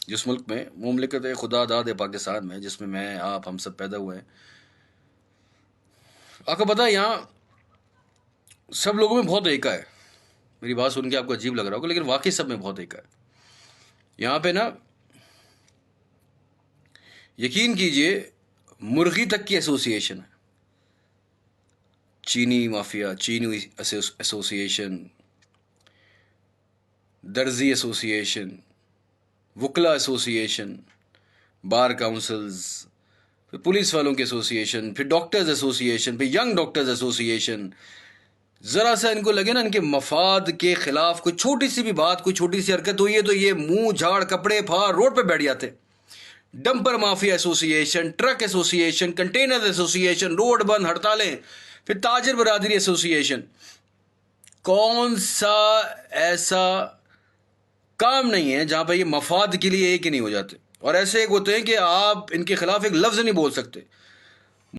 जिस मुल्क में मुमलिकत खुदा दाद है पाकिस्तान में, जिसमें मैं आप हम सब पैदा हुए हैं, आपको पता है यहाँ सब लोगों में बहुत एका है। मेरी बात सुन के आपको अजीब लग रहा होगा, लेकिन वाकई सब में बहुत एका है। यहाँ पे ना, यकीन कीजिए, मुर्गी तक की एसोसिएशन है। चीनी माफिया, चीनी एसोसिएशन, दर्जी एसोसिएशन, वकला एसोसिएशन, बार काउंसिल्स, फिर पुलिस वालों की एसोसिएशन, फिर डॉक्टर्स एसोसिएशन, फिर यंग डॉक्टर्स एसोसिएशन। जरा सा इनको लगे ना इनके मफाद के खिलाफ कोई छोटी सी भी बात, कोई छोटी सी हरकत हुई है तो ये मुंह झाड़ कपड़े फाड़ रोड पे बैठ जाते। Dumper mafia association, truck association, container association, road बंद, हड़तालें, फिर ताजिर बरादरी एसोसिएशन। कौन सा ऐसा काम नहीं है जहां पर ये मफाद के लिए एक ही नहीं हो जाते। और ऐसे एक होते हैं कि आप इनके खिलाफ एक लफ्ज नहीं बोल सकते,